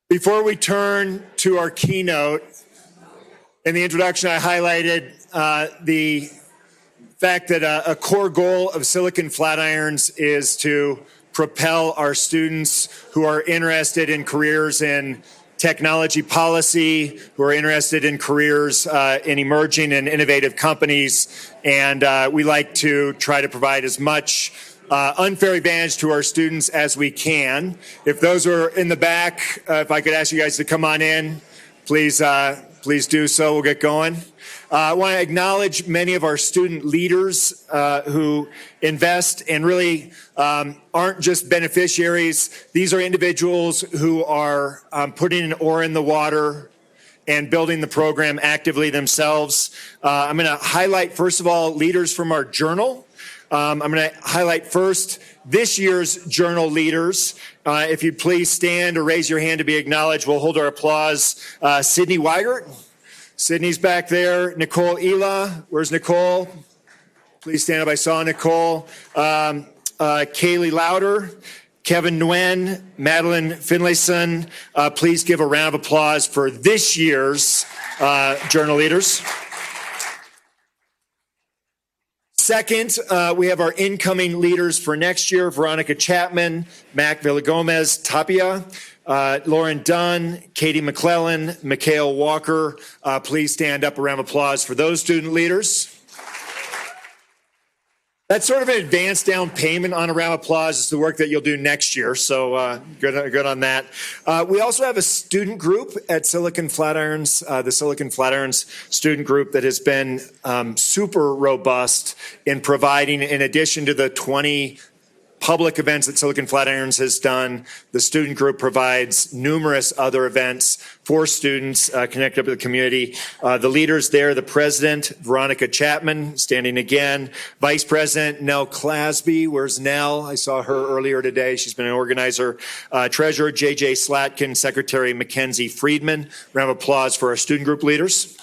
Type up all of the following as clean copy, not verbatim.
Before we turn to our keynote, in the introduction I highlighted the fact that a core goal of Silicon Flatirons is to propel our students who are interested in careers in technology policy, who are interested in careers in emerging and innovative companies. And we like to try to provide as much unfair advantage to our students as we can. If those are in the back, if I could ask you guys to come on in, please do so. We'll get going. I want to acknowledge many of our student leaders who invest and really aren't just beneficiaries. These are individuals who are putting an oar in the water and building the program actively themselves. I'm going to highlight, first of all, leaders from our journal. I'm going to highlight first this year's journal leaders. If you'd please stand or raise your hand to be acknowledged, we'll hold our applause. Sydney Weigert. Sydney's back there. Nicole Ela. Where's Nicole? Please stand up. I saw Nicole. Kaylee Lauder. Kevin Nguyen. Madeline Finlayson. Please give a round of applause for this year's journal leaders. Second, we have our incoming leaders for next year: Veronica Chapman, Mac Villagomez Tapia, Lauren Dunn, Katie McClellan, Mikhail Walker. Please stand up. A round of applause for those student leaders. That's sort of an advanced down payment on a round of applause. It's the work that you'll do next year, so good on that. We also have a student group at Silicon Flatirons, the Silicon Flatirons student group that has been super robust in providing, in addition to the 20 public events that Silicon Flatirons has done, the student group provides numerous other events for students connected up to the community. The leaders there, the president, Veronica Chapman, standing again, vice president, Nell Clasby. Where's Nell? I saw her earlier today. She's been an organizer. Treasurer, JJ Slatkin, secretary, Mackenzie Friedman. Round of applause for our student group leaders.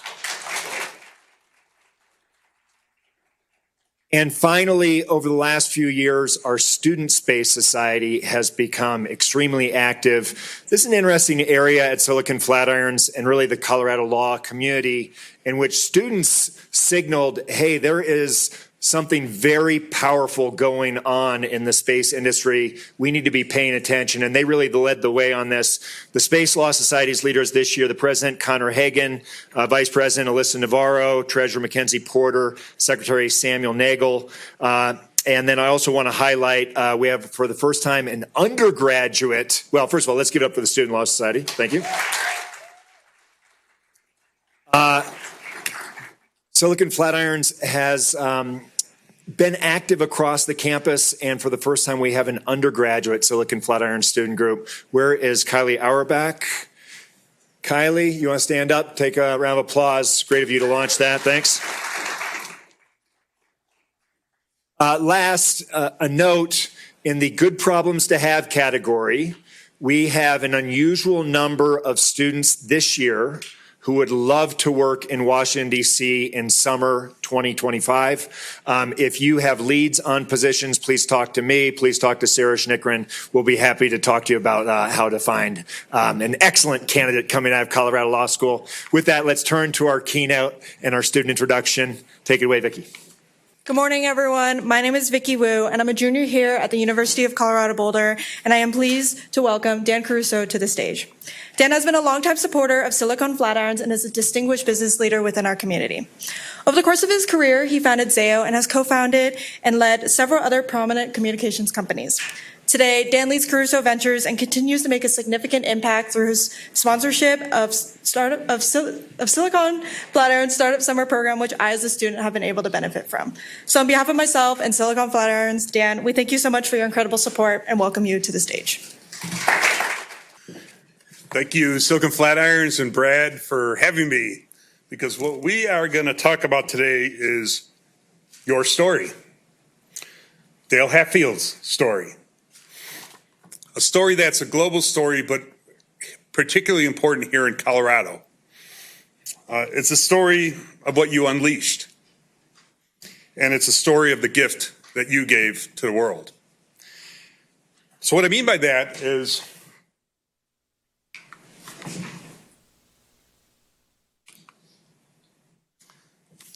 And finally, over the last few years, our Student Space Society has become extremely active. This is an interesting area at Silicon Flatirons and really the Colorado law community in which students signaled, hey, there is something very powerful going on in the space industry. We need to be paying attention. And they really led the way on this. The Space Law Society's leaders this year, the president, Connor Hagan, vice president, Alyssa Navarro, treasurer, Mackenzie Porter, secretary, Samuel Nagel. And then I also want to highlight, we have for the first time an undergraduate. Well, first of all, let's give it up for the Student Law Society. Thank you. Silicon Flatirons has been active across the campus, and for the first time we have an undergraduate Silicon Flatirons student group. Where is Kylie Auerbach? Kylie, you want to stand up? Take a round of applause. Great of you to launch that. Thanks. Last, a note in the good problems to have category. We have an unusual number of students this year who would love to work in Washington, D.C. in summer 2025. If you have leads on positions, please talk to me. Please talk to Sarah Schnickren. We'll be happy to talk to you about how to find an excellent candidate coming out of Colorado Law School. With that, let's turn to our keynote and our student introduction. Take it away, Vicki. Good morning, everyone. My name is Vicki Wu, and I'm a junior here at the University of Colorado Boulder, and I am pleased to welcome Dan Caruso to the stage. Dan has been a longtime supporter of Silicon Flatirons and is a distinguished business leader within our community. Over the course of his career, he founded Zayo and has co-founded and led several other prominent communications companies. Today, Dan leads Caruso Ventures and continues to make a significant impact through his sponsorship of Silicon Flatirons Startup Summer Program, which I, as a student, have been able to benefit from. So on behalf of myself and Silicon Flatirons, Dan, we thank you so much for your incredible support and welcome you to the stage. Thank you, Silicon Flatirons and Brad, for having me, because what we are going to talk about today is your story, Dale Hatfield's story. A story that's a global story, but particularly important here in Colorado. It's a story of what you unleashed, and it's a story of the gift that you gave to the world. So what I mean by that is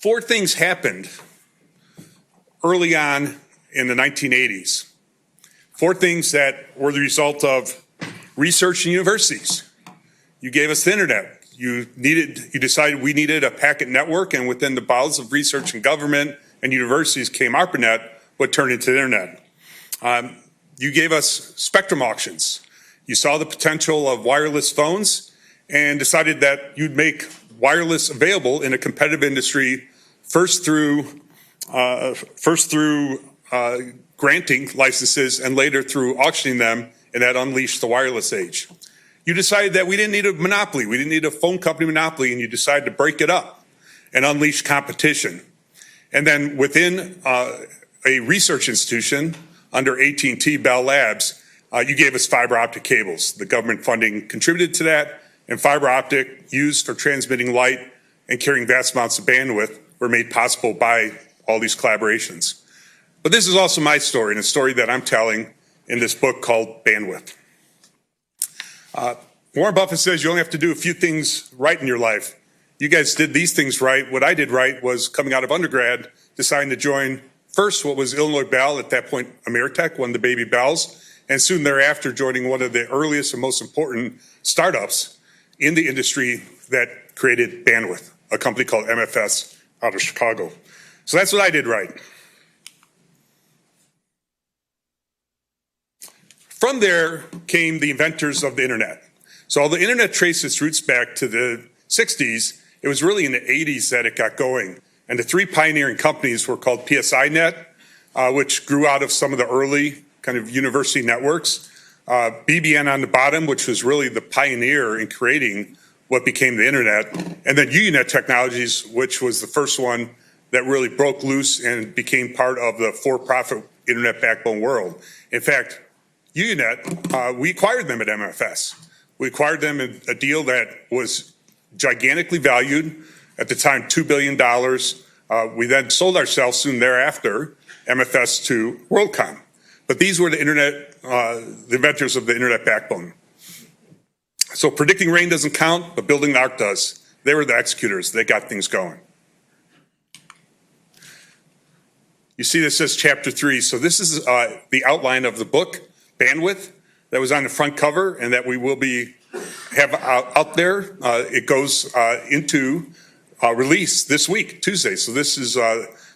Four things happened early on in the 1980s. Four things that were the result of research in universities. You gave us the internet. You decided we needed a packet network, and within the bowels of research in government and universities came ARPANET, what turned into the internet. You gave us spectrum auctions. You saw the potential of wireless phones and decided that you'd make wireless available in a competitive industry, first through granting licenses and later through auctioning them, and that unleashed the wireless age. You decided that we didn't need a monopoly, we didn't need a phone company monopoly, and you decided to break it up and unleash competition. And then within a research institution under AT&T Bell Labs, you gave us fiber optic cables. The government funding contributed to that, and fiber optic used for transmitting light and carrying vast amounts of bandwidth were made possible by all these collaborations. But this is also my story, and a story that I'm telling in this book called Bandwidth. Warren Buffett says you only have to do a few things right in your life. You guys did these things right. What I did right was coming out of undergrad, deciding to join first what was Illinois Bell, at that point Ameritech, one of the baby bells, and soon thereafter joining one of the earliest and most important startups in the industry that created Bandwidth, a company called MFS out of Chicago. So that's what I did right. From there came the inventors of the internet. So although the internet traced its roots back to the 60s, it was really in the 80s that it got going. And the three pioneering companies were called PSINet, which grew out of some of the early kind of university networks, BBN on the bottom, which was really the pioneer in creating what became the internet, and then UUNet Technologies, which was the first one that really broke loose and became part of the for-profit internet backbone world. In fact, UUNet, we acquired them at MFS. We acquired them in a deal that was gigantically valued, at the time $2 billion. We then sold ourselves soon thereafter, MFS, to WorldCom. But these were the internet, the inventors of the internet backbone. So predicting rain doesn't count, but building the ark does. They were the executors. They got things going. You see this says chapter 3. So this is the outline of the book, Bandwidth, that was on the front cover and that we will have out there. It goes into release this week, Tuesday. So this is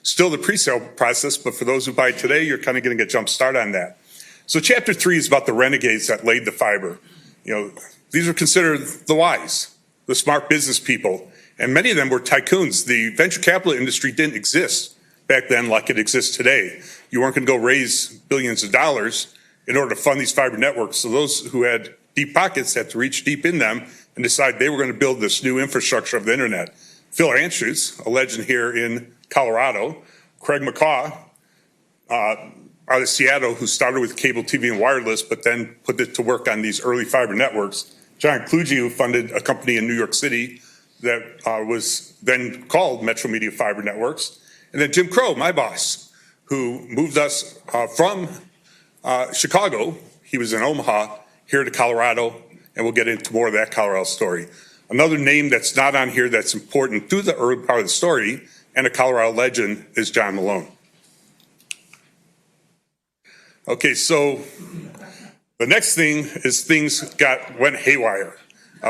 still the pre-sale process, but for those who buy today, you're kind of getting a jump start on that. So chapter 3 is about the renegades that laid the fiber. You know, these are considered the wise, the smart business people, and many of them were tycoons. The venture capital industry didn't exist back then like it exists today. You weren't going to go raise billions of dollars in order to fund these fiber networks. So those who had deep pockets had to reach deep in them and decide they were going to build this new infrastructure of the internet. Phil Anschutz, a legend here in Colorado, Craig McCaw, out of Seattle, who started with cable TV and wireless, but then put it to work on these early fiber networks. John Kluge, who funded a company in New York City that was then called Metro Media Fiber Networks. And then Jim Crow, my boss, who moved us from Chicago, he was in Omaha, here to Colorado, and we'll get into more of that Colorado story. Another name that's not on here that's important through the early part of the story, and a Colorado legend, is John Malone. Okay, so the next thing is things went haywire.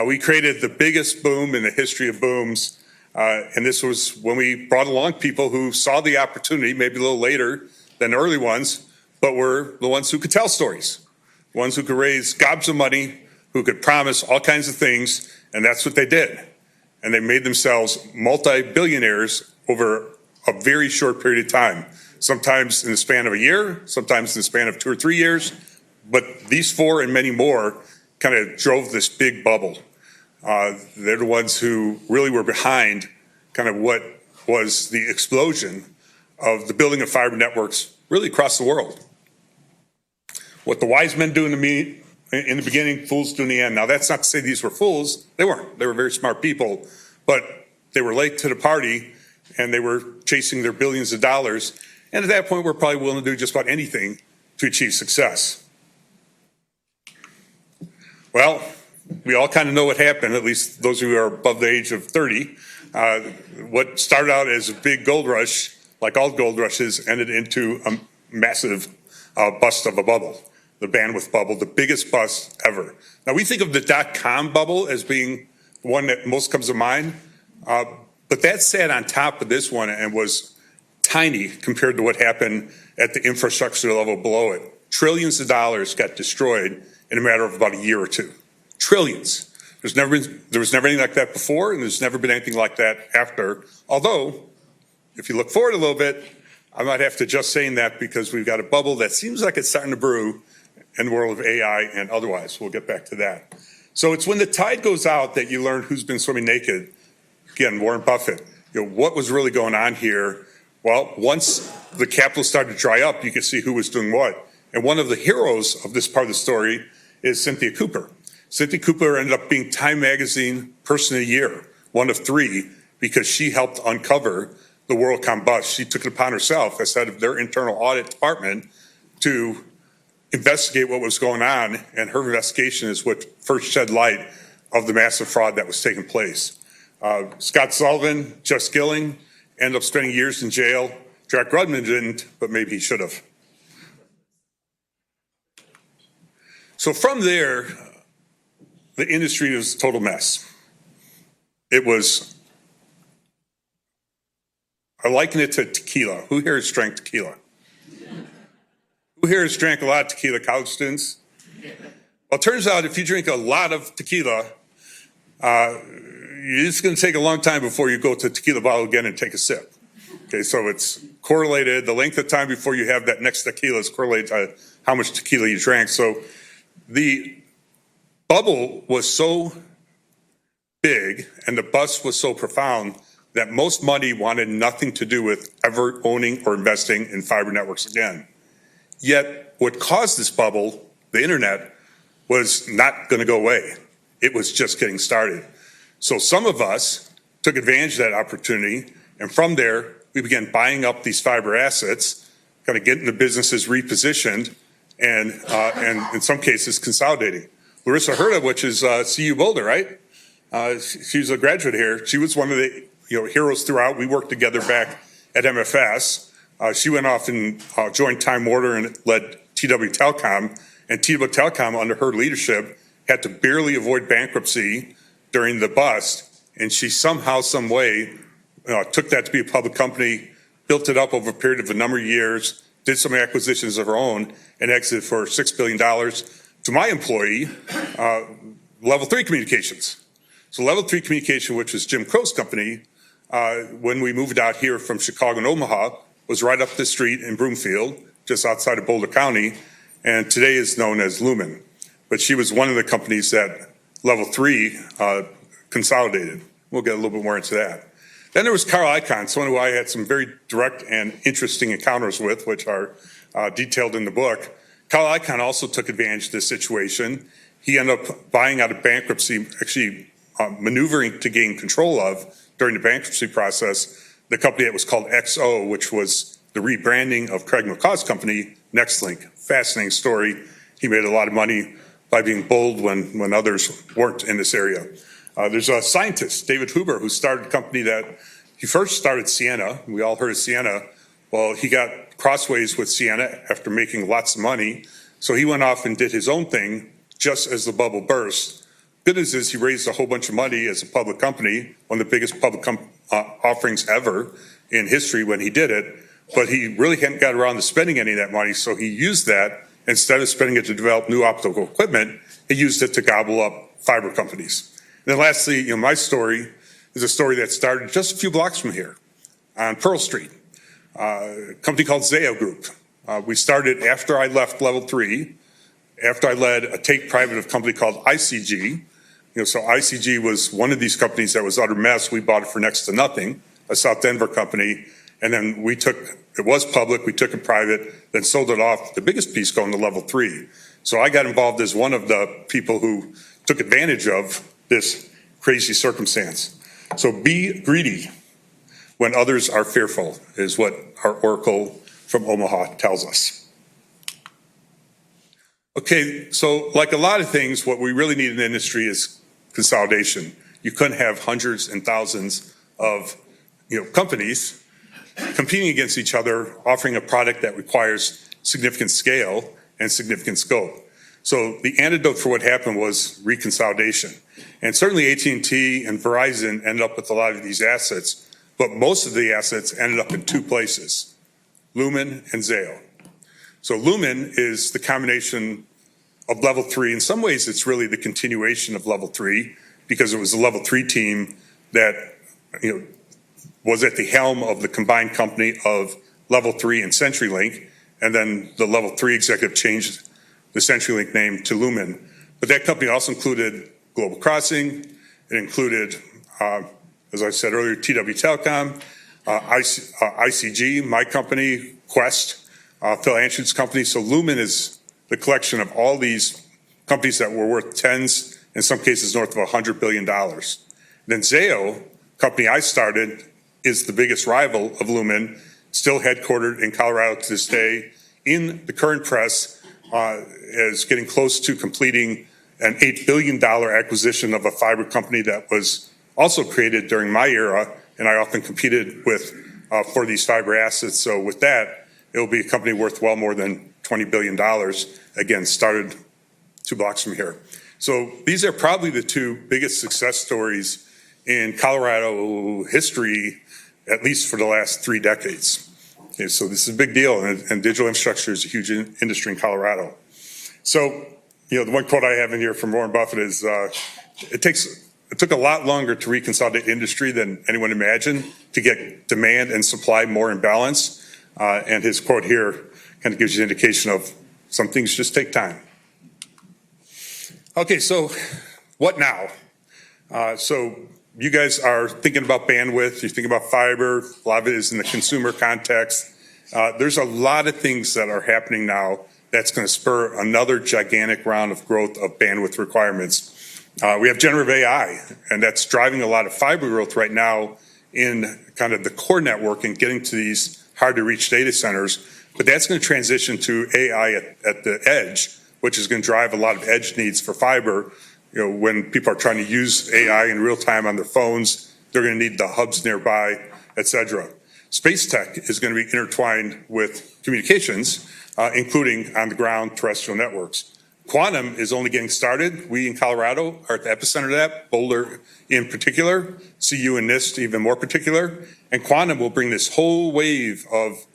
We created the biggest boom in the history of booms, and this was when we brought along people who saw the opportunity, maybe a little later than the early ones, but were the ones who could tell stories, ones who could raise gobs of money, who could promise all kinds of things, and that's what they did. And they made themselves multi-billionaires over a very short period of time, sometimes in the span of a year, sometimes in the span of 2 or 3 years. But these four and many more kind of drove this big bubble. They're the ones who really were behind kind of what was the explosion of the building of fiber networks really across the world. What the wise men do in the beginning, fools do in the end. Now, that's not to say these were fools. They weren't. They were very smart people, but they were late to the party, and they were chasing their billions of dollars. And at that point, we're probably willing to do just about anything to achieve success. Well, we all kind of know what happened, at least those who are above the age of 30. What started out as a big gold rush, like all gold rushes, ended into a massive bust of a bubble, the bandwidth bubble, the biggest bust ever. Now, we think of the dot-com bubble as being the one that most comes to mind, but that sat on top of this one and was tiny compared to what happened at the infrastructure level below it. Trillions of dollars got destroyed in a matter of about a year or two. Trillions. There was never anything like that before, and there's never been anything like that after. Although, if you look forward a little bit, I might have to adjust saying that because we've got a bubble that seems like it's starting to brew in the world of AI and otherwise. We'll get back to that. So it's when the tide goes out that you learn who's been swimming naked. Again, Warren Buffett. What was really going on here? Well, once the capital started to dry up, you could see who was doing what. And one of the heroes of this part of the story is Cynthia Cooper. Cynthia Cooper ended up being Time Magazine Person of the Year, one of 3, because she helped uncover the WorldCom bust. She took it upon herself as head of their internal audit department to investigate what was going on, and her investigation is what first shed light of the massive fraud that was taking place. Scott Sullivan, Jeff Skilling ended up spending years in jail. Jack Rudman didn't, but maybe he should have. So from there, the industry was a total mess. It was, I liken it to tequila. Who here has drank tequila? Who here has drank a lot of tequila, college students? Well, it turns out if you drink a lot of tequila, it's going to take a long time before you go to the tequila bottle again and take a sip. Okay, so it's correlated. The length of time before you have that next tequila is correlated to how much tequila you drank. So the bubble was so big and the bust was so profound that most money wanted nothing to do with ever owning or investing in fiber networks again. Yet what caused this bubble, the internet, was not going to go away. It was just getting started. So some of us took advantage of that opportunity, and from there we began buying up these fiber assets, kind of getting the businesses repositioned, and in some cases consolidating. Larissa Herta, which is CU Boulder, right? She's a graduate here. She was one of the heroes throughout. We worked together back at MFS. She went off and joined Time Warner and led TW Telecom. And TW Telecom, under her leadership, had to barely avoid bankruptcy during the bust. And she somehow, some way, took that to be a public company, built it up over a period of a number of years, did some acquisitions of her own, and exited for $6 billion. To my employee, Level 3 Communications. So Level 3 Communication, which is Jim Crow's company, when we moved out here from Chicago and Omaha, was right up the street in Broomfield, just outside of Boulder County, and today is known as Lumen. But she was one of the companies that Level 3 consolidated. We'll get a little bit more into that. Then there was Carl Icahn, someone who I had some very direct and interesting encounters with, which are detailed in the book. Carl Icahn also took advantage of this situation. He ended up buying out of bankruptcy, actually maneuvering to gain control of during the bankruptcy process, the company that was called XO, which was the rebranding of Craig McCaw's company, Nextlink. Fascinating story. He made a lot of money by being bold when others weren't in this area. There's a scientist, David Huber, who started a company that he first started Sienna. We all heard of Sienna. Well, he got crossways with Sienna after making lots of money. So he went off and did his own thing just as the bubble burst. Good news is he raised a whole bunch of money as a public company, one of the biggest public offerings ever in history when he did it. But he really hadn't got around to spending any of that money. So he used that, instead of spending it to develop new optical equipment, he used it to gobble up fiber companies. And then lastly, my story is a story that started just a few blocks from here on Pearl Street, a company called Zayo Group. We started after I left Level 3, after I led a take private of a company called ICG. So ICG was one of these companies that was utter mess. We bought it for next to nothing, a South Denver company. And then it was public, we took it private, then sold it off, the biggest piece going to Level 3. So I got involved as one of the people who took advantage of this crazy circumstance. So be greedy when others are fearful is what our oracle from Omaha tells us. Okay, so like a lot of things, what we really need in the industry is consolidation. You couldn't have hundreds and thousands of companies competing against each other, offering a product that requires significant scale and significant scope. So the antidote for what happened was reconsolidation. And certainly AT&T and Verizon ended up with a lot of these assets, but most of the assets ended up in two places, Lumen and Zayo. So Lumen is the combination of level 3. In some ways, it's really the continuation of level 3 because it was the level 3 team that was at the helm of the combined company of level 3 and CenturyLink, and then the level 3 executive changed the CenturyLink name to Lumen. But that company also included Global Crossing. It included, as I said earlier, TW Telecom, ICG, my company, Quest, Phil Anshin's company. So Lumen is the collection of all these companies that were worth tens, in some cases north of $100 billion. Then Zayo, company I started, is the biggest rival of Lumen, still headquartered in Colorado to this day. In the current press, is getting close to completing an $8 billion acquisition of a fiber company that was also created during my era, and I often competed with for these fiber assets. So with that, it will be a company worth well more than $20 billion, again, started 2 blocks from here. So these are probably the 2 biggest success stories in Colorado history, at least for the last 3 decades. Okay, so this is a big deal, and digital infrastructure is a huge industry in Colorado. So, the one quote I have in here from Warren Buffett is, it took a lot longer to reconsolidate industry than anyone imagined to get demand and supply more in balance. And his quote here kind of gives you an indication of some things just take time. Okay, so what now? So you guys are thinking about bandwidth, you're thinking about fiber, a lot of it is in the consumer context. There's a lot of things that are happening now that's going to spur another gigantic round of growth of bandwidth requirements. We have generative AI, and that's driving a lot of fiber growth right now in kind of the core network and getting to these hard-to-reach data centers. But that's going to transition to AI at the edge, which is going to drive a lot of edge needs for fiber. When people are trying to use AI in real time on their phones, they're going to need the hubs nearby, et cetera. Space tech is going to be intertwined with communications, including on-the-ground terrestrial networks. Quantum is only getting started. We in Colorado are at the epicenter of that, Boulder in particular, CU and NIST even more particular. And quantum will bring this whole wave of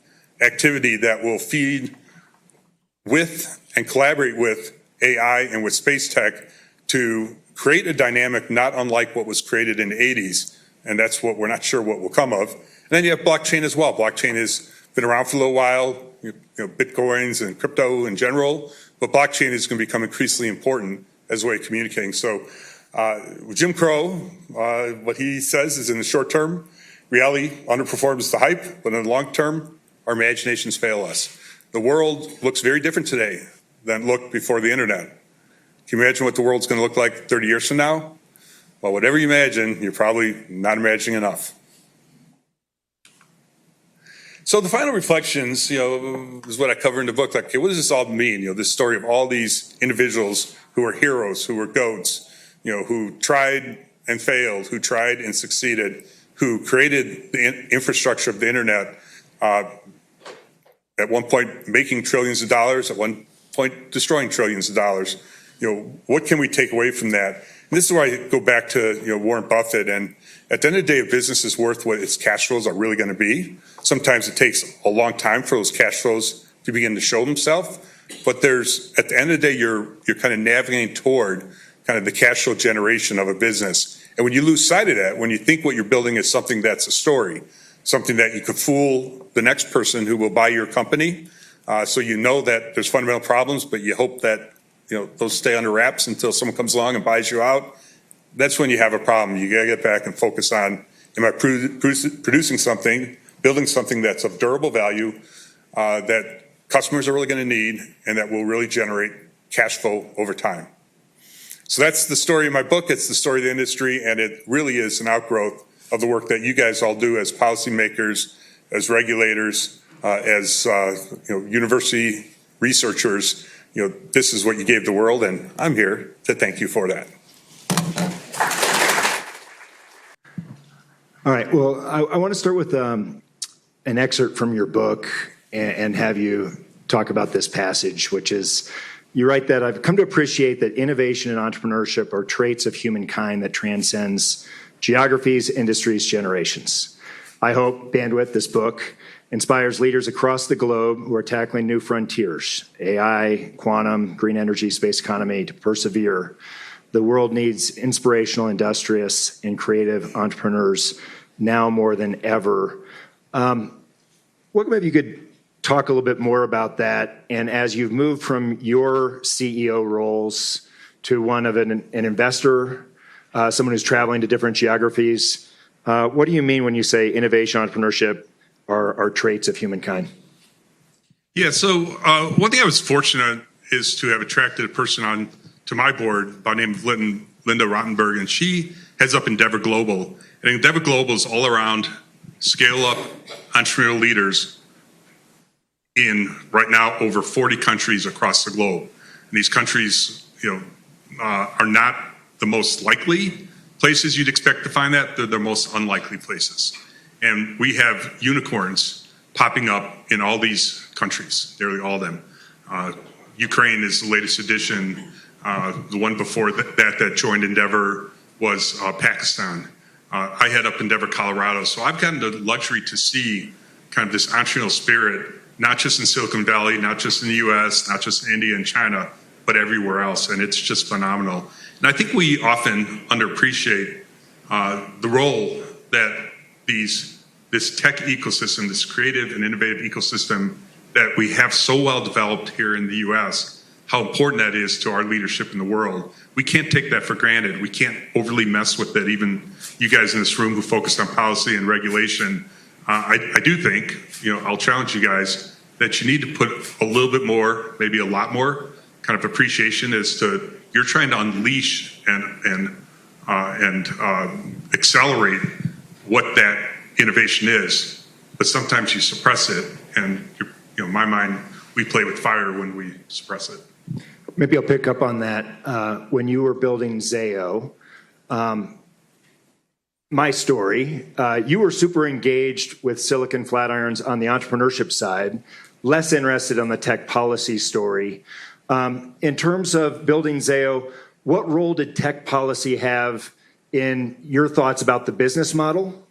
activity that will feed with and collaborate with AI and with space tech to create a dynamic not unlike what was created in the 80s. And that's what we're not sure what will come of. And then you have blockchain as well. Blockchain has been around for a little while, Bitcoins and crypto in general, but blockchain is going to become increasingly important as a way of communicating. So Jim Crow, what he says is in the short term, reality underperforms the hype, but in the long term, our imaginations fail us. The world looks very different today than it looked before the internet. Can you imagine what the world's going to look like 30 years from now? Well, whatever you imagine, you're probably not imagining enough. So the final reflections, is what I cover in the book. Like, okay, what does this all mean? This story of all these individuals who are heroes, who were goats, who tried and failed, who tried and succeeded, who created the infrastructure of the internet, at one point making trillions of dollars, at one point destroying trillions of dollars. What can we take away from that? And this is where I go back to Warren Buffett. And at the end of the day, a business is worth what its cash flows are really going to be. Sometimes it takes a long time for those cash flows to begin to show themselves. But at the end of the day, you're kind of navigating toward kind of the cash flow generation of a business. And when you lose sight of that, when you think what you're building is something that's a story, something that you could fool the next person who will buy your company, so that there's fundamental problems, but you hope that those stay under wraps until someone comes along and buys you out. That's when you have a problem. You got to get back and focus on, am I producing something, building something that's of durable value, that customers are really going to need, and that will really generate cash flow over time. So that's the story of my book. It's the story of the industry, and it really is an outgrowth of the work that you guys all do as policymakers, as regulators, as university researchers. This is what you gave the world, and I'm here to thank you for that. All right. Well, I want to start with an excerpt from your book and have you talk about this passage, which is, you write that I've come to appreciate that innovation and entrepreneurship are traits of humankind that transcends geographies, industries, generations. I hope Bandwidth, this book, inspires leaders across the globe who are tackling new frontiers, AI, quantum, green energy, space economy, to persevere. The world needs inspirational, industrious, and creative entrepreneurs now more than ever. What maybe you could talk a little bit more about that, and as you've moved from your CEO roles to one of an investor, someone who's traveling to different geographies, what do you mean when you say innovation, entrepreneurship are traits of humankind? Yeah, so one thing I was fortunate is to have attracted a person on to my board by the name of Linda Rottenberg, and she heads up Endeavor Global. And Endeavor Global is all around scale-up entrepreneurial leaders in right now over 40 countries across the globe. And these countries, are not the most likely places you'd expect to find that. They're the most unlikely places. And we have unicorns popping up in all these countries, nearly all of them. Ukraine is the latest addition. The one before that joined Endeavor was Pakistan. I head up Endeavor Colorado. So I've gotten the luxury to see kind of this entrepreneurial spirit, not just in Silicon Valley, not just in the US, not just in India and China, but everywhere else. And it's just phenomenal. And I think we often underappreciate the role that this tech ecosystem, this creative and innovative ecosystem that we have so well developed here in the US, how important that is to our leadership in the world. We can't take that for granted. We can't overly mess with it. Even you guys in this room who focused on policy and regulation, I do think, I'll challenge you guys that you need to put a little bit more, maybe a lot more kind of appreciation as to you're trying to unleash and accelerate what that innovation is, but sometimes you suppress it, and in my mind, we play with fire when we suppress it. Maybe I'll pick up on that. When you were building Zayo, my story, you were super engaged with Silicon Flatirons on the entrepreneurship side, less interested on the tech policy story. In terms of building Zayo, what role did tech policy have in your thoughts about the business model?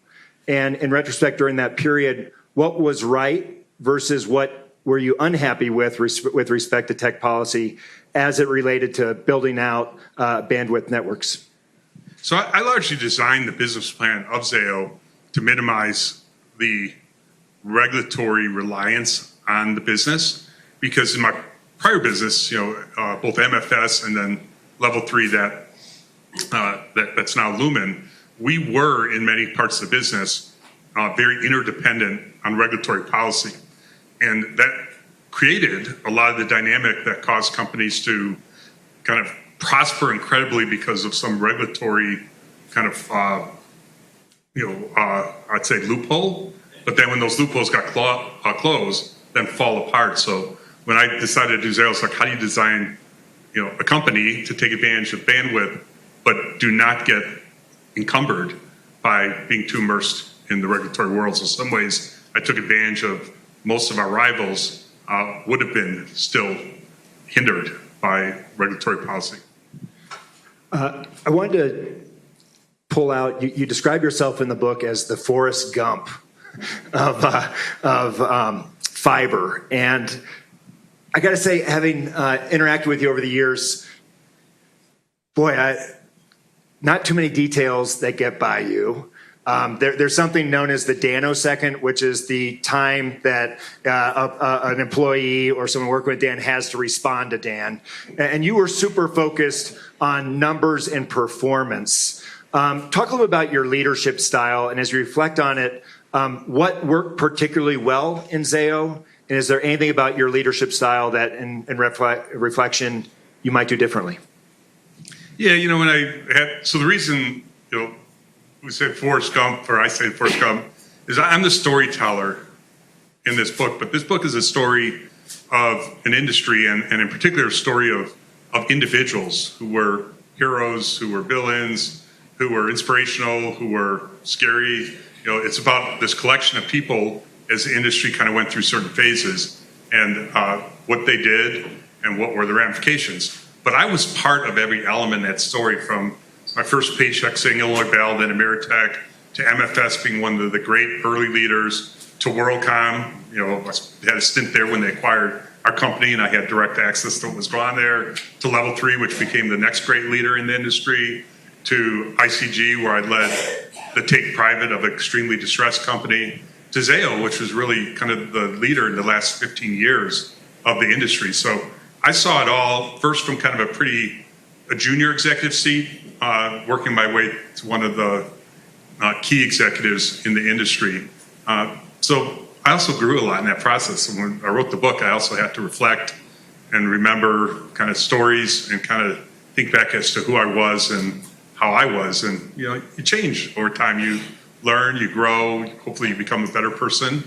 And in retrospect, during that period, what was right versus what were you unhappy with respect to tech policy as it related to building out bandwidth networks? So I largely designed the business plan of Zayo to minimize the regulatory reliance on the business, because in my prior business, both MFS and then Level 3 that's now Lumen, we were in many parts of the business very interdependent on regulatory policy. And that created a lot of the dynamic that caused companies to kind of prosper incredibly because of some regulatory kind of, I'd say loophole. But then when those loopholes got closed, then fall apart. So when I decided to do Zayo, it's like, how do you design, a company to take advantage of bandwidth, but do not get encumbered by being too immersed in the regulatory world? So in some ways, I took advantage of most of our rivals would have been still hindered by regulatory policy. I wanted to pull out, you describe yourself in the book as the Forrest Gump of fiber. And I got to say, having interacted with you over the years, not too many details that get by you. There's something known as the nanosecond, which is the time that an employee or someone working with Dan has to respond to Dan. And you were super focused on numbers and performance. Talk a little bit about your leadership style, and as you reflect on it, what worked particularly well in Zayo, and is there anything about your leadership style that in reflection you might do differently? Yeah, so the reason, we say Forrest Gump, or I say Forrest Gump, is I'm the storyteller in this book, but this book is a story of an industry and in particular a story of individuals who were heroes, who were villains, who were inspirational, who were scary, it's about this collection of people as the industry kind of went through certain phases and what they did and what were the ramifications. But I was part of every element of that story, from my first paycheck saying Illinois Bell, then Ameritech, to MFS being one of the great early leaders, to WorldCom. I had a stint there when they acquired our company, and I had direct access to what was going on there, to Level 3, which became the next great leader in the industry, to ICG, where I led the take private of an extremely distressed company, to Zayo, which was really kind of the leader in the last 15 years of the industry. So I saw it all first from kind of a junior executive seat, working my way to one of the key executives in the industry. So I also grew a lot in that process. And when I wrote the book, I also had to reflect and remember kind of stories and kind of think back as to who I was and how I was. And, you change over time. You learn, you grow, hopefully you become a better person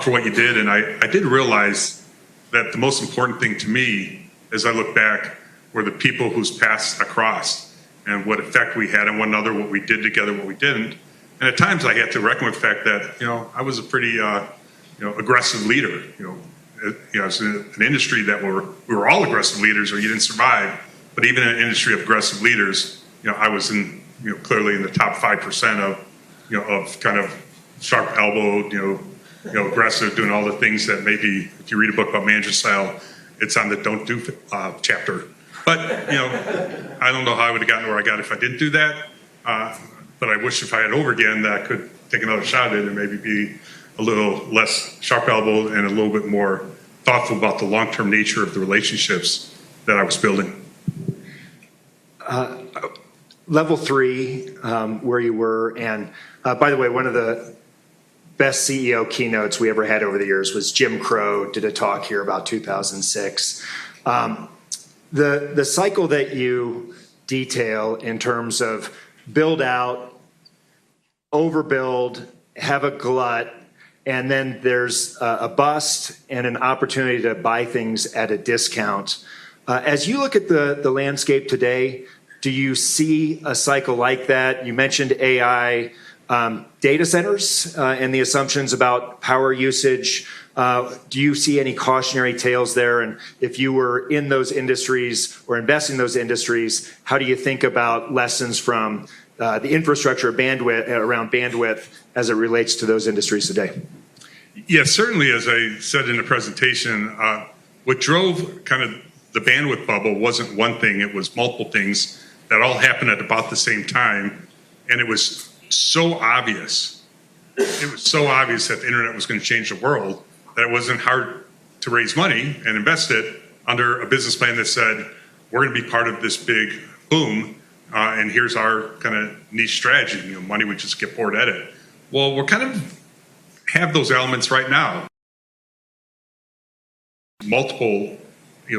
for what you did. And I did realize that the most important thing to me, as I look back, were the people whose paths I crossed and what effect we had on one another, what we did together, what we didn't. And at times I had to reckon with the fact that, I was a pretty, aggressive leader. It's an industry that we were all aggressive leaders, or you didn't survive. But even in an industry of aggressive leaders, I was clearly in the top 5% of kind of sharp elbowed, aggressive, doing all the things that maybe if you read a book about management style, it's on the don't do chapter. But, I don't know how I would have gotten where I got if I didn't do that. But I wish if I had over again that I could take another shot at it and maybe be a little less sharp elbowed and a little bit more thoughtful about the long-term nature of the relationships that I was building. Level 3, where you were, and by the way, one of the best CEO keynotes we ever had over the years was Jim Crow did a talk here about 2006. The cycle that you detail in terms of build out, overbuild, have a glut, and then there's a bust and an opportunity to buy things at a discount. As you look at the landscape today, do you see a cycle like that? You mentioned AI, data centers, and the assumptions about power usage. Do you see any cautionary tales there? And if you were in those industries or investing in those industries, how do you think about lessons from the infrastructure bandwidth around bandwidth as it relates to those industries today? Yeah, certainly, as I said in the presentation, what drove kind of the bandwidth bubble wasn't one thing, it was multiple things that all happened at about the same time. And it was so obvious. It was so obvious that the internet was going to change the world that it wasn't hard to raise money and invest it under a business plan that said, we're going to be part of this big boom. And here's our kind of niche strategy. Money would just get poured at it. Well, we're kind of have those elements right now. Multiple,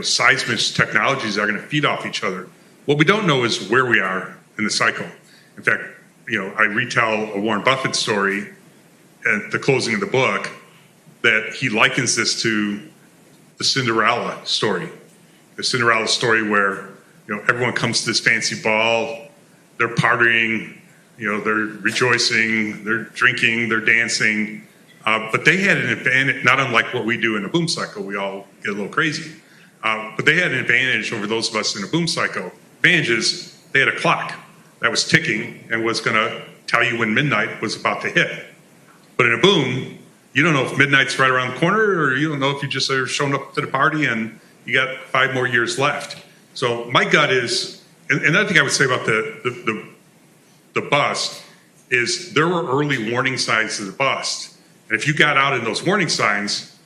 seismic technologies are going to feed off each other. What we don't know is where we are in the cycle. In fact, I retell a Warren Buffett story at the closing of the book that he likens this to the Cinderella story. The Cinderella story where, everyone comes to this fancy ball, they're partying, they're rejoicing, they're drinking, they're dancing. But they had an advantage, not unlike what we do in a boom cycle. We all get a little crazy. But they had an advantage over those of us in a boom cycle. Advantage is they had a clock that was ticking and was going to tell you when midnight was about to hit. But in a boom, you don't know if midnight's right around the corner, or you don't know if you just are showing up to the party and you got 5 more years left. So my gut is, and another thing I would say about the bust is there were early warning signs of the bust. And if you got out in those warning signs,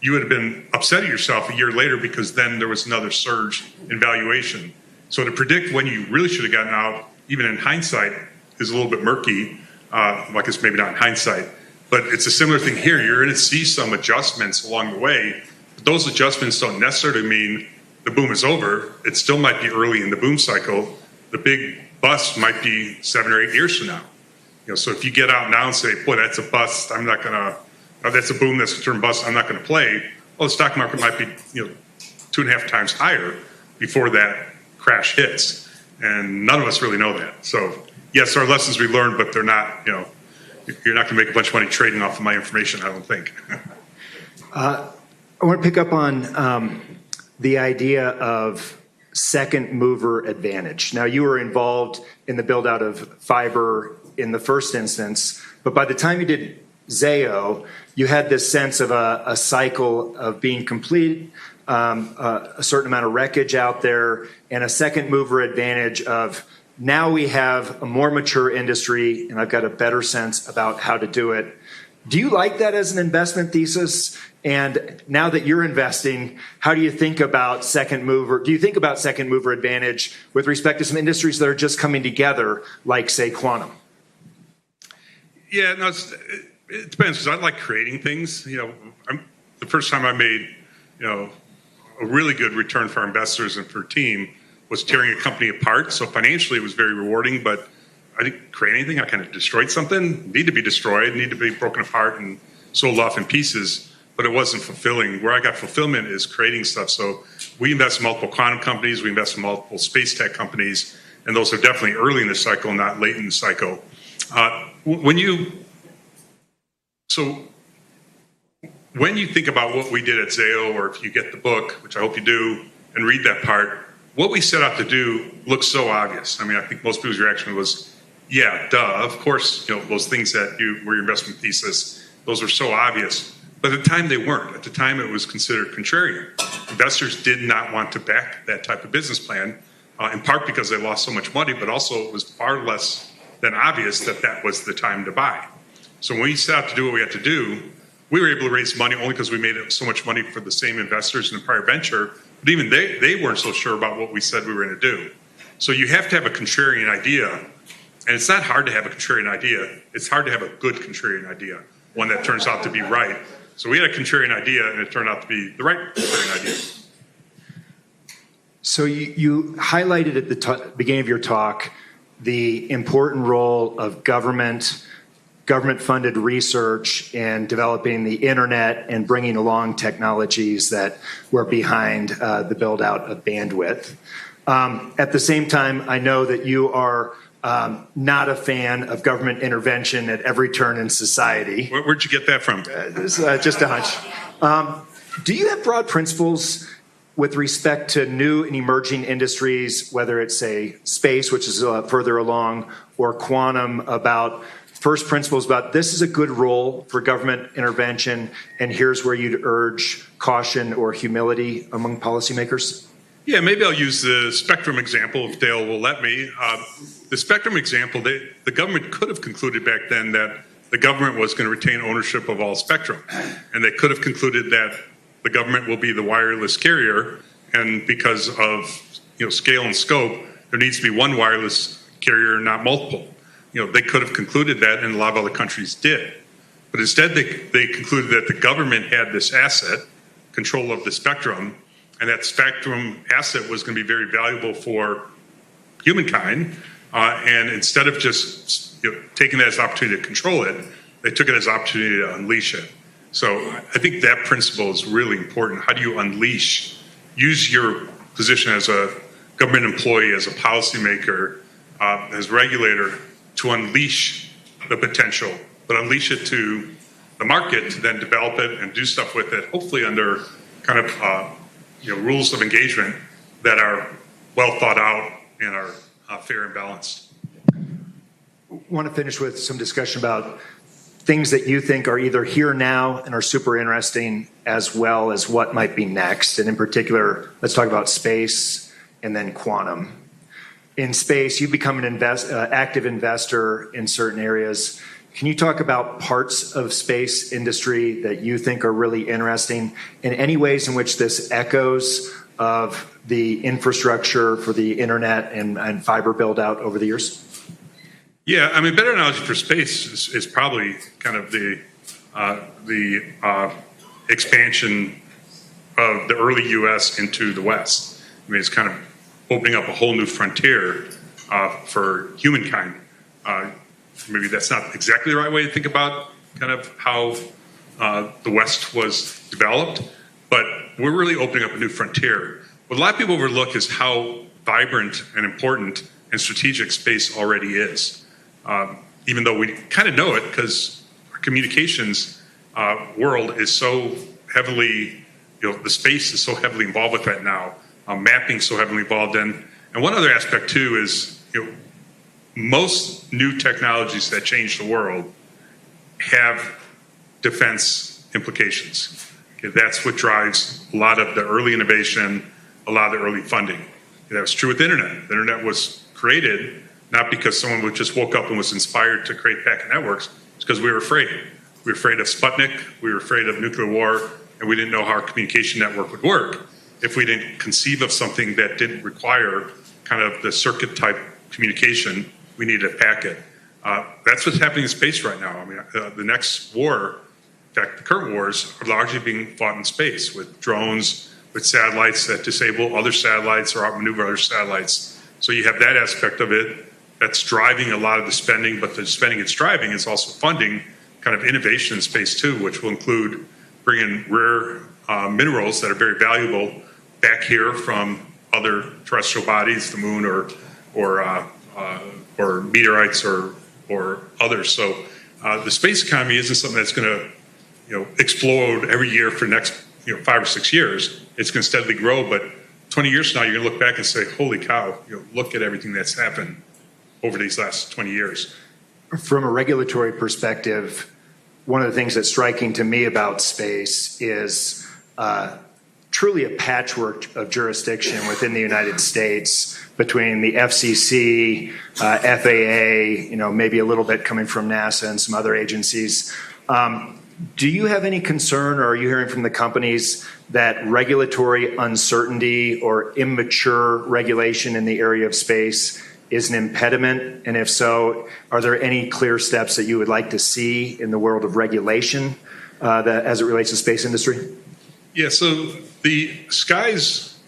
you would have been upset at yourself a year later because then there was another surge in valuation. So to predict when you really should have gotten out, even in hindsight, is a little bit murky. I guess maybe not in hindsight, but it's a similar thing here. You're going to see some adjustments along the way, but those adjustments don't necessarily mean the boom is over. It still might be early in the boom cycle. The big bust might be 7 or 8 years from now. So if you get out now and say, boy, that's a bust, I'm not going to, that's a boom, that's a turn bust, I'm not going to play. Well, the stock market might be, 2.5 times higher before that crash hits. And none of us really know that. So yes, there are lessons we learned, but they're not, you're not going to make a bunch of money trading off of my information, I don't think. I want to pick up on the idea of second mover advantage. Now, you were involved in the build out of fiber in the first instance, but by the time you did Zayo, you had this sense of a cycle of being complete, a certain amount of wreckage out there, and a second mover advantage of now we have a more mature industry and I've got a better sense about how to do it. Do you like that as an investment thesis? And now that you're investing, how do you think about second mover? Do you think about second mover advantage with respect to some industries that are just coming together, like say quantum? Yeah, no, it depends, because I like creating things. The first time I made, a really good return for our investors and for team was tearing a company apart. So financially, it was very rewarding, but I didn't create anything. I kind of destroyed something, need to be destroyed, need to be broken apart and sold off in pieces, but it wasn't fulfilling. Where I got fulfillment is creating stuff. So we invest in multiple quantum companies, we invest in multiple space tech companies, and those are definitely early in the cycle, not late in the cycle. When you think about what we did at Zayo, or if you get the book, which I hope you do, and read that part, what we set out to do looks so obvious. I mean, I think most people's reaction was, yeah, duh, of course, those things that were your investment thesis, those were so obvious. But at the time, they weren't. At the time, it was considered contrarian. Investors did not want to back that type of business plan, in part because they lost so much money, but also it was far less than obvious that that was the time to buy. So when we set out to do what we had to do, we were able to raise money only because we made so much money for the same investors in the prior venture, but even they weren't so sure about what we said we were going to do. So you have to have a contrarian idea, and it's not hard to have a contrarian idea. It's hard to have a good contrarian idea, one that turns out to be right. So we had a contrarian idea, and it turned out to be the right contrarian idea. So you highlighted at the beginning of your talk the important role of government-funded research in developing the internet and bringing along technologies that were behind the build-out of bandwidth. At the same time, I know that you are not a fan of government intervention at every turn in society. Where'd you get that from? This is just a hunch. Do you have broad principles with respect to new and emerging industries, whether it's, say, space, which is further along, or quantum, about first principles about this is a good role for government intervention, and here's where you'd urge caution or humility among policymakers? Yeah, maybe I'll use the spectrum example if Dale will let me. The spectrum example, the government could have concluded back then that the government was going to retain ownership of all spectrum. And they could have concluded that the government will be the wireless carrier, and because of scale and scope, there needs to be one wireless carrier, not multiple. They could have concluded that, and a lot of other countries did. But instead, they concluded that the government had this asset, control of the spectrum, and that spectrum asset was going to be very valuable for humankind. And instead of just taking that as an opportunity to control it, they took it as an opportunity to unleash it. So I think that principle is really important. How do you unleash? Use your position as a government employee, as a policymaker, as a regulator, to unleash the potential, but unleash it to the market to then develop it and do stuff with it, hopefully under kind of rules of engagement that are well thought out and are fair and balanced. I want to finish with some discussion about things that you think are either here now and are super interesting, as well as what might be next. And in particular, let's talk about space and then quantum. In space, you've become an active investor in certain areas. Can you talk about parts of space industry that you think are really interesting, and any ways in which this echoes of the infrastructure for the internet and fiber build out over the years? Yeah, I mean, better analogy for space is probably kind of the expansion of the early U.S. into the West. I mean, it's kind of opening up a whole new frontier for humankind. Maybe that's not exactly the right way to think about kind of how the West was developed, but we're really opening up a new frontier. What a lot of people overlook is how vibrant and important and strategic space already is. even though we kind of know it because our communications world is so heavily, the space is so heavily involved with that now. Mapping so heavily involved in. And one other aspect too is, most new technologies that change the world have defense implications. Okay, that's what drives a lot of the early innovation, a lot of the early funding. That was true with the internet. The internet was created not because someone just woke up and was inspired to create packet networks. It's because we were afraid. We were afraid of Sputnik, we were afraid of nuclear war, and we didn't know how our communication network would work if we didn't conceive of something that didn't require kind of the circuit type communication. We needed a packet. That's what's happening in space right now. I mean, the next war, in fact, the current wars are largely being fought in space with drones, with satellites that disable other satellites or outmaneuver other satellites. So you have that aspect of it that's driving a lot of the spending, but the spending it's driving is also funding kind of innovation in space too, which will include bringing rare minerals that are very valuable back here from other terrestrial bodies, the moon or meteorites or others. So the space economy isn't something that's going to explode every year for the next 5 or 6 years. It's going to steadily grow, but 20 years from now, you're going to look back and say, "Holy cow! Look at everything that's happened over these last 20 years." From a regulatory perspective, one of the things that's striking to me about space is truly a patchwork of jurisdiction within the United States between the FCC, FAA, maybe a little bit coming from NASA and some other agencies. Do you have any concern, or are you hearing from the companies that regulatory uncertainty or immature regulation in the area of space is an impediment? And if so, are there any clear steps that you would like to see in the world of regulation as it relates to space industry? Yeah, so the skies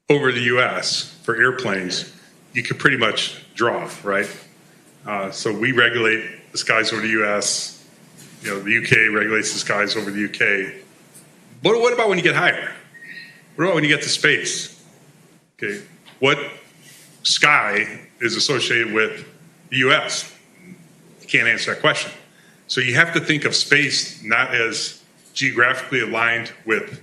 over the U.S. for airplanes, you could pretty much draw, right? So we regulate the skies over the U.S., the UK regulates the skies over the UK. But what about when you get higher? What about when you get to space? Okay, what sky is associated with the U.S.? You can't answer that question. So you have to think of space not as geographically aligned with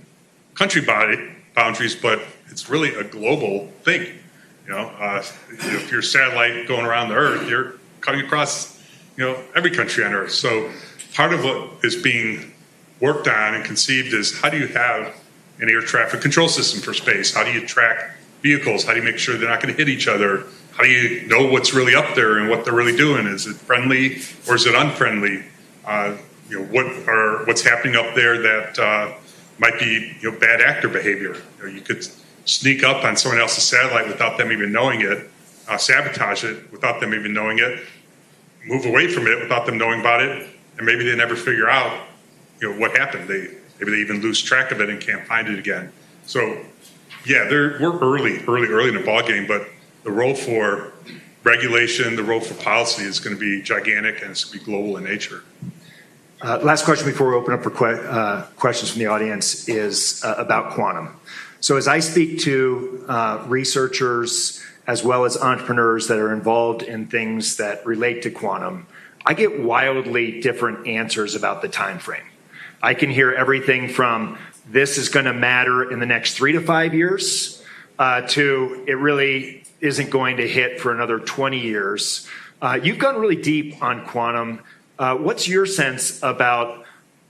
country boundaries, but it's really a global thing. If you're a satellite going around the Earth, you're cutting across, every country on Earth. So part of what is being worked on and conceived is, how do you have an air traffic control system for space? How do you track vehicles? How do you make sure they're not going to hit each other? How do you know what's really up there and what they're really doing? Is it friendly or is it unfriendly? What's happening up there that might be bad actor behavior? You could sneak up on someone else's satellite without them even knowing it, sabotage it without them even knowing it, move away from it without them knowing about it, and maybe they never figure out what happened. Maybe they even lose track of it and can't find it again. So yeah, we're early in the ball game, but the role for regulation, the role for policy is going to be gigantic, and it's going to be global in nature. Last question before we open up for questions from the audience is about quantum. So as I speak to researchers as well as entrepreneurs that are involved in things that relate to quantum, I get wildly different answers about the time frame. I can hear everything from this is going to matter in the next 3 to 5 years to it really isn't going to hit for another 20 years. You've gone really deep on quantum. What's your sense about,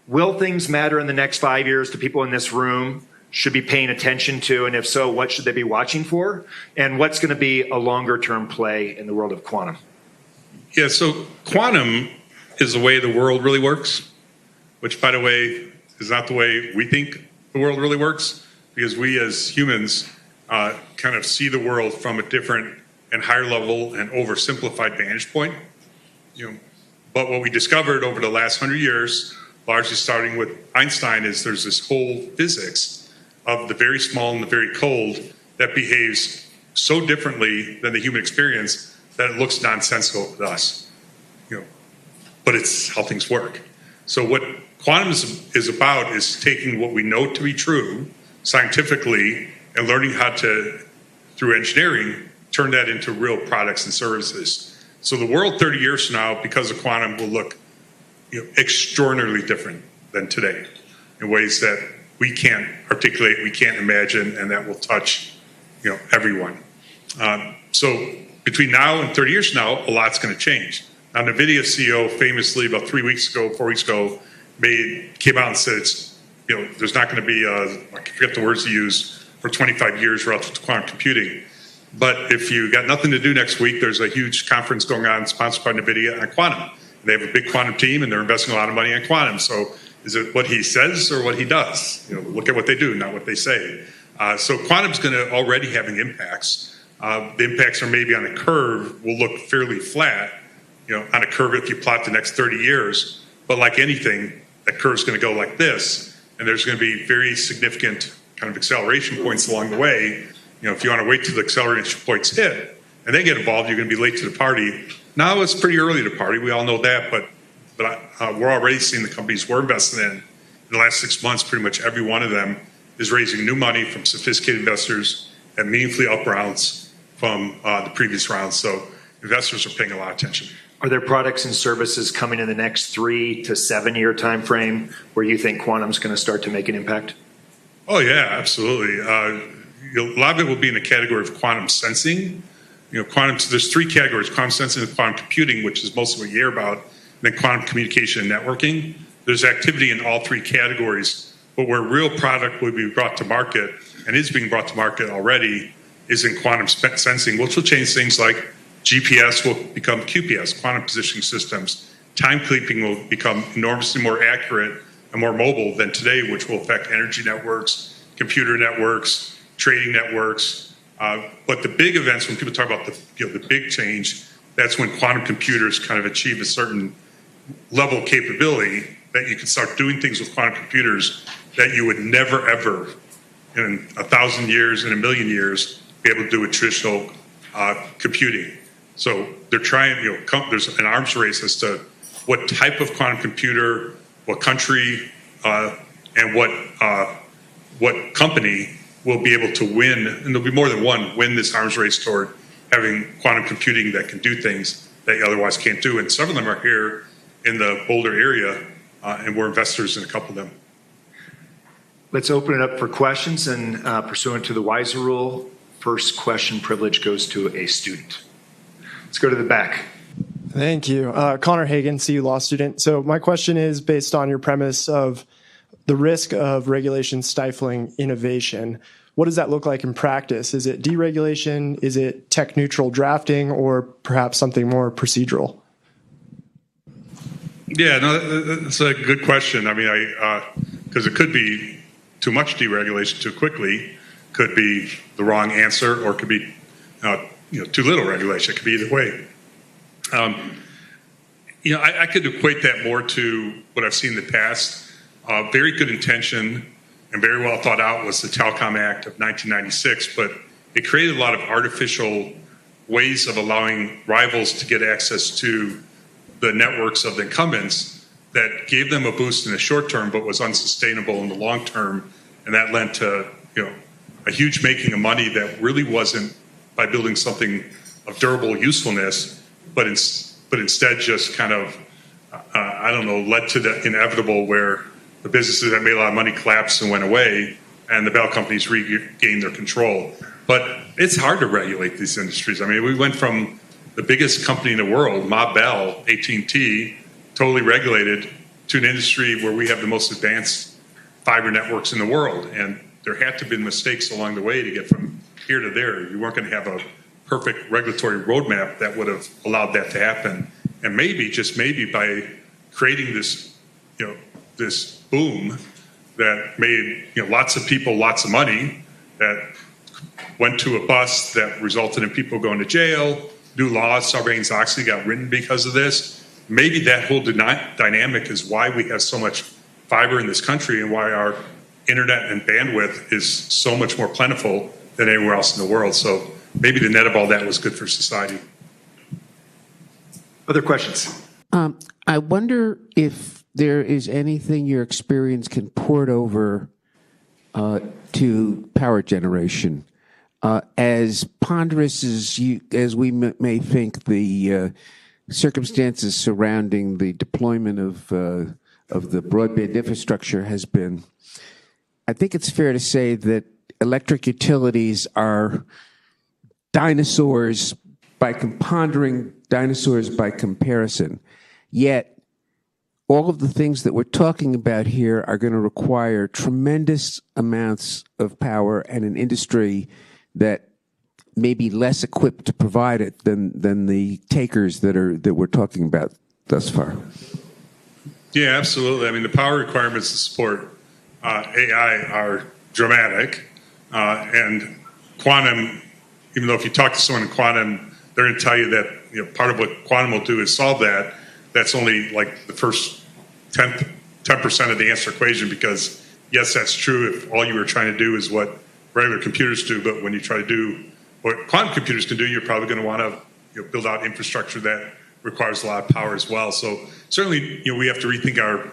will things matter in the next 5 years to people in this room should be paying attention to? And if so, what should they be watching for? And what's going to be a longer term play in the world of quantum? Yeah, so quantum is the way the world really works, which, by the way, is not the way we think the world really works, because we as humans kind of see the world from a different and higher level and oversimplified vantage point. But what we discovered over the last 100 years, largely starting with Einstein, is there's this whole physics of the very small and the very cold that behaves so differently than the human experience that it looks nonsensical to us. But it's how things work. So what quantum is about is taking what we know to be true scientifically and learning how to, through engineering, turn that into real products and services. So the world 30 years from now, because of quantum, will look extraordinarily different than today in ways that we can't articulate, we can't imagine, and that will touch everyone. So between now and 30 years from now, a lot's going to change. Now, NVIDIA CEO famously about 4 weeks ago, came out and said there's not going to be I forget the words he used, for 25 years relative to quantum computing. But if you got nothing to do next week, there's a huge conference going on sponsored by NVIDIA on quantum. They have a big quantum team, and they're investing a lot of money on quantum. So is it what he says or what he does? Look at what they do, not what they say. So quantum's going to already having impacts. The impacts are maybe on a curve will look fairly flat, on a curve if you plot the next 30 years. But like anything, that curve's going to go like this, and there's going to be very significant kind of acceleration points along the way. If you want to wait till the acceleration points hit and then get involved, you're going to be late to the party. Now it's pretty early to party. We all know that, but we're already seeing the companies we're investing in the last 6 months. Pretty much every one of them is raising new money from sophisticated investors and meaningfully up rounds from the previous rounds. So investors are paying a lot of attention. Are there products and services coming in the next 3 to 7 year time frame where you think quantum's going to start to make an impact? Oh yeah, absolutely. A lot of it will be in the category of quantum sensing. There's 3 categories: quantum sensing and quantum computing, which is most of what you hear about, and then quantum communication and networking. There's activity in all 3 categories, but where real product will be brought to market and is being brought to market already is in quantum sensing, which will change things like GPS will become QPS, quantum positioning systems. Timekeeping will become enormously more accurate and more mobile than today, which will affect energy networks, computer networks, trading networks. But the big events, when people talk about the big change, that's when quantum computers kind of achieve a certain level of capability that you can start doing things with quantum computers that you would never, ever, in 1,000 years, in 1,000,000 years, be able to do with traditional computing. So they're trying, there's an arms race as to what type of quantum computer, what country, and what company will be able to win, and there'll be more than one, win this arms race toward having quantum computing that can do things that you otherwise can't do. And several of them are here in the Boulder area, and we're investors in a couple of them. Let's open it up for questions, and pursuant to the WISER rule, first question privilege goes to a student. Let's go to the back. Thank you. Connor Hagan, CU law student. So my question is based on your premise of the risk of regulation stifling innovation. What does that look like in practice? Is it deregulation? Is it tech-neutral drafting, or perhaps something more procedural? Yeah, no, that's a good question. I mean, because it could be too much deregulation too quickly, could be the wrong answer, or it could be too little regulation. It could be either way. I could equate that more to what I've seen in the past. Very good intention and very well thought out was the Telecom Act of 1996, but it created a lot of artificial ways of allowing rivals to get access to the networks of the incumbents that gave them a boost in the short term, but was unsustainable in the long term, and that led to a huge making of money that really wasn't by building something of durable usefulness, but instead just kind of led to the inevitable where the businesses that made a lot of money collapsed and went away, and the bell companies regained their control. But it's hard to regulate these industries. I mean, we went from the biggest company in the world, Ma Bell, AT&T, totally regulated, to an industry where we have the most advanced fiber networks in the world. And there had to have been mistakes along the way to get from here to there. You weren't going to have a perfect regulatory roadmap that would have allowed that to happen. And maybe, just maybe, by creating this, this boom that made lots of people lots of money, that went to a bust that resulted in people going to jail, new laws, Sarbanes-Oxley got written because of this. Maybe that whole dynamic is why we have so much fiber in this country and why our internet and bandwidth is so much more plentiful than anywhere else in the world. So maybe the net of all that was good for society. Other questions? I wonder if there is anything your experience can port over to power generation. as ponderous as we may think the circumstances surrounding the deployment of the broadband infrastructure has been, I think it's fair to say that electric utilities are dinosaurs pondering dinosaurs by comparison. Yet, all of the things that we're talking about here are going to require tremendous amounts of power and an industry that may be less equipped to provide it than the takers that we're talking about thus far. Yeah, absolutely. I mean, the power requirements to support AI are dramatic, and quantum. Even though if you talk to someone in quantum, they're going to tell you that part of what quantum will do is solve that. That's only like the first 10% of the answer equation, because yes, that's true if all you were trying to do is what regular computers do, but when you try to do what quantum computers can do, you're probably going to want to build out infrastructure that requires a lot of power as well. So certainly, we have to rethink our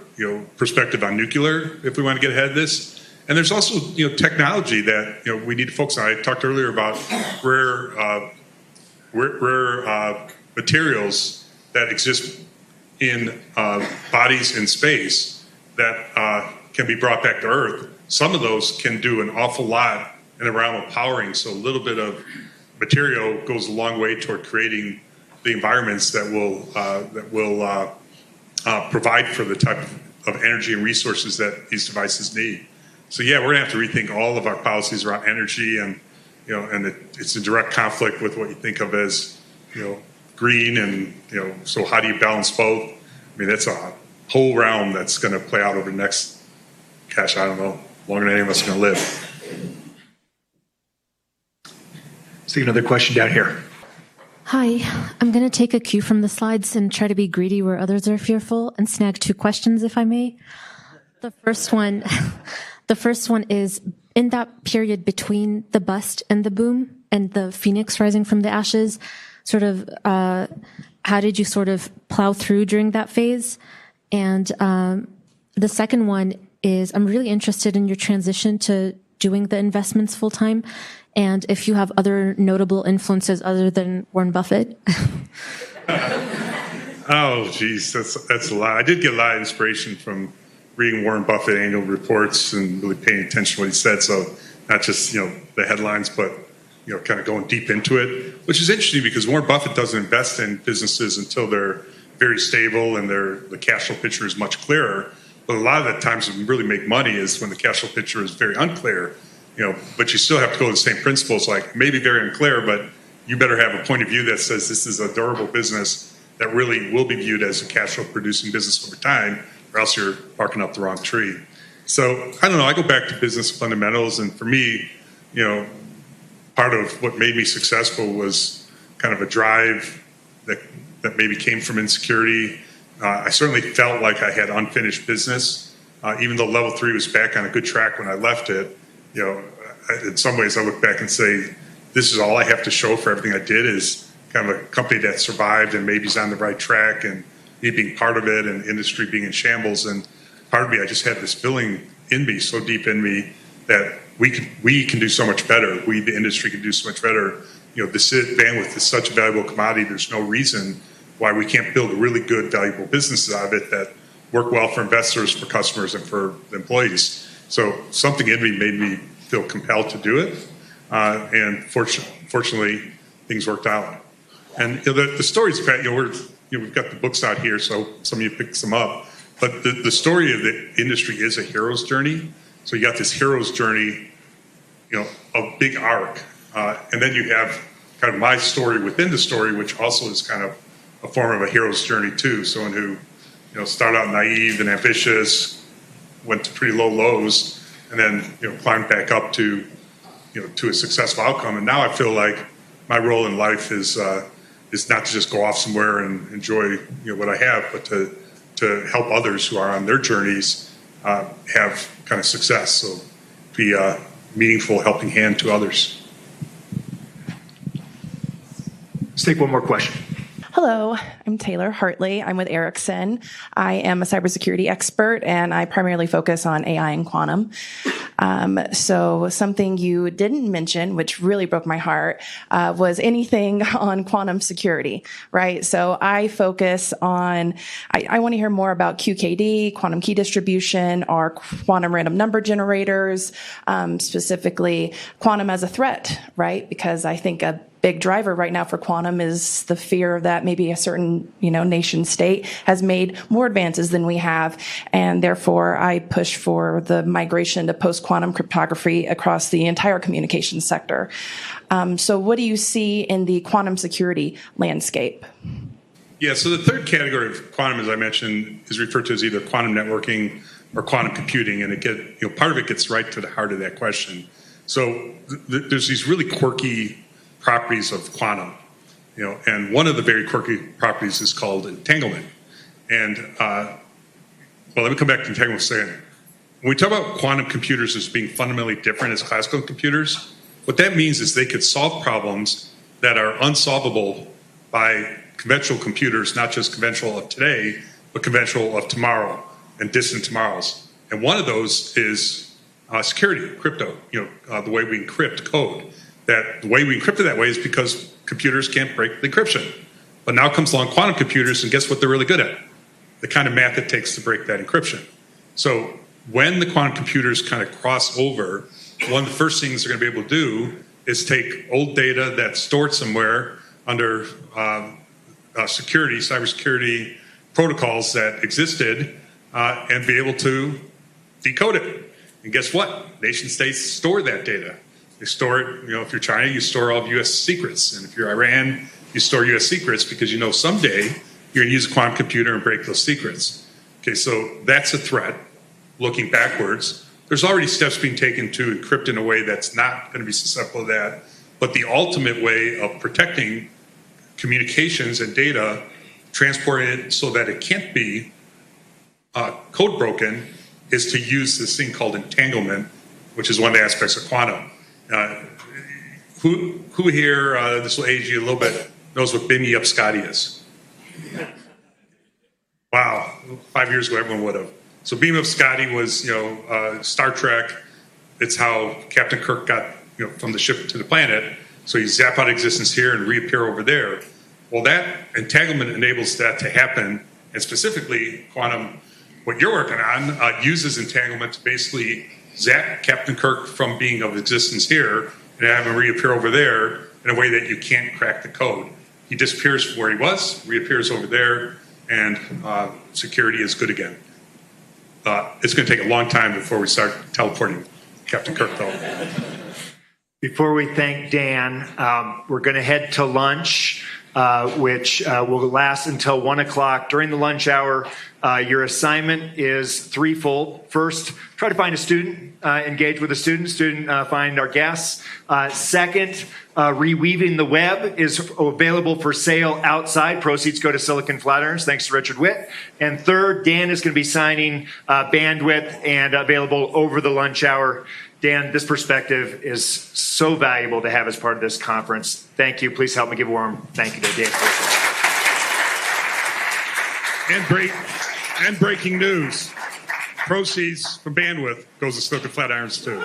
perspective on nuclear if we want to get ahead of this. And there's also technology that we need to focus on. I talked earlier about rare materials that exist in bodies in space that can be brought back to Earth. Some of those can do an awful lot in the realm of powering. So a little bit of material goes a long way toward creating the environments that will provide for the type of energy and resources that these devices need. So yeah, we're gonna have to rethink all of our policies around energy, and it's in direct conflict with what you think of as green, and so how do you balance both? I mean, that's a whole realm that's going to play out over the next, I don't know, longer than any of us are going to live. Let's take another question down here. Hi, I'm going to take a cue from the slides and try to be greedy where others are fearful and snag 2 questions, if I may. The first one is, in that period between the bust and the boom and the phoenix rising from the ashes, sort of how did you sort of plow through during that phase? And the second one is, I'm really interested in your transition to doing the investments full time, and if you have other notable influences other than Warren Buffett. Oh, geez, that's a lot. I did get a lot of inspiration from reading Warren Buffett annual reports and really paying attention to what he said. So not just the headlines, but kind of going deep into it, which is interesting because Warren Buffett doesn't invest in businesses until they're very stable and the cash flow picture is much clearer. But a lot of the times when we really make money is when the cash flow picture is very unclear. But you still have to go to the same principles, like maybe very unclear, but you better have a point of view that says this is a durable business that really will be viewed as a cash flow producing business over time, or else you're barking up the wrong tree. So I don't know, I go back to business fundamentals, and for me, part of what made me successful was kind of a drive that maybe came from insecurity. I certainly felt like I had unfinished business, even though Level 3 was back on a good track when I left it. In some ways I look back and say, this is all I have to show for everything I did, is kind of a company that survived and maybe is on the right track, and me being part of it and industry being in shambles. And part of me, I just had this feeling in me, so deep in me, that we can do so much better. We, the industry, can do so much better. This bandwidth is such a valuable commodity. There's no reason why we can't build really good, valuable businesses out of it that work well for investors, for customers, and for employees. So something in me made me feel compelled to do it. And fortunately, things worked out. And the stories, we've got the books out here, so some of you picked some up. But the story of the industry is a hero's journey. So you got this hero's journey, a big arc. And then you have kind of my story within the story, which also is kind of a form of a hero's journey too. Someone who, started out naive and ambitious, went to pretty low lows, and then, climbed back up to a successful outcome. And now I feel like my role in life is not to just go off somewhere and enjoy what I have, but to help others who are on their journeys have kind of success. So be a meaningful helping hand to others. Let's take one more question. Hello, I'm Taylor Hartley. I'm with Ericsson. I am a cybersecurity expert, and I primarily focus on AI and quantum. So something you didn't mention, which really broke my heart, was anything on quantum security, right? So I focus on, I want to hear more about QKD, quantum key distribution, or quantum random number generators, specifically quantum as a threat, right? Because I think a big driver right now for quantum is the fear that maybe a certain, nation state has made more advances than we have, and therefore I push for the migration to post-quantum cryptography across the entire communications sector. So what do you see in the quantum security landscape? Yeah, so the third category of quantum, as I mentioned, is referred to as either quantum networking or quantum computing, and part of it gets right to the heart of that question. So there's these really quirky properties of quantum, and one of the very quirky properties is called entanglement. And let me come back to entanglement for a second. When we talk about quantum computers as being fundamentally different as classical computers, what that means is they could solve problems that are unsolvable by conventional computers, not just conventional of today, but conventional of tomorrow and distant tomorrows. And one of those is security, crypto, the way we encrypt code. That the way we encrypt it that way is because computers can't break the encryption. But now comes along quantum computers, and guess what they're really good at? The kind of math it takes to break that encryption. So when the quantum computers kind of cross over, one of the first things they're going to be able to do is take old data that's stored somewhere under cybersecurity protocols that existed, and be able to decode it. And guess what? Nation states store that data. They store it, if you're China, you store all of U.S. secrets. And if you're Iran, you store U.S. secrets because someday you're going to use a quantum computer and break those secrets. Okay, so that's a threat. Looking backwards, there's already steps being taken to encrypt in a way that's not going to be susceptible to that. But the ultimate way of protecting communications and data, transporting it so that it can't be code broken, is to use this thing called entanglement, which is one of the aspects of quantum. Who here, this will age you a little bit, knows what Beam Me Up Scotty is? Wow, 5 years ago everyone would have. So Beam Up Scotty was, Star Trek. It's how Captain Kirk got, from the ship to the planet. So you zap out existence here and reappear over there. Well, that entanglement enables that to happen, and specifically quantum, what you're working on, uses entanglement to basically zap Captain Kirk from being of existence here and have him reappear over there in a way that you can't crack the code. He disappears from where he was, reappears over there, and security is good again. It's going to take a long time before we start teleporting Captain Kirk, though. Before we thank Dan, we're going to head to lunch, which will last until 1 o'clock. During the lunch hour, your assignment is threefold. First, try to find a student, engage with a student. Find our guests. Second, Reweaving the Web is available for sale outside. Proceeds go to Silicon Flatirons. Thanks to Richard Witt. And third, Dan is going to be signing bandwidth and available over the lunch hour. Dan, this perspective is so valuable to have as part of this conference. Thank you. Please help me give a warm thank you to Dan. And breaking news. Proceeds from bandwidth goes to Silicon Flatirons too.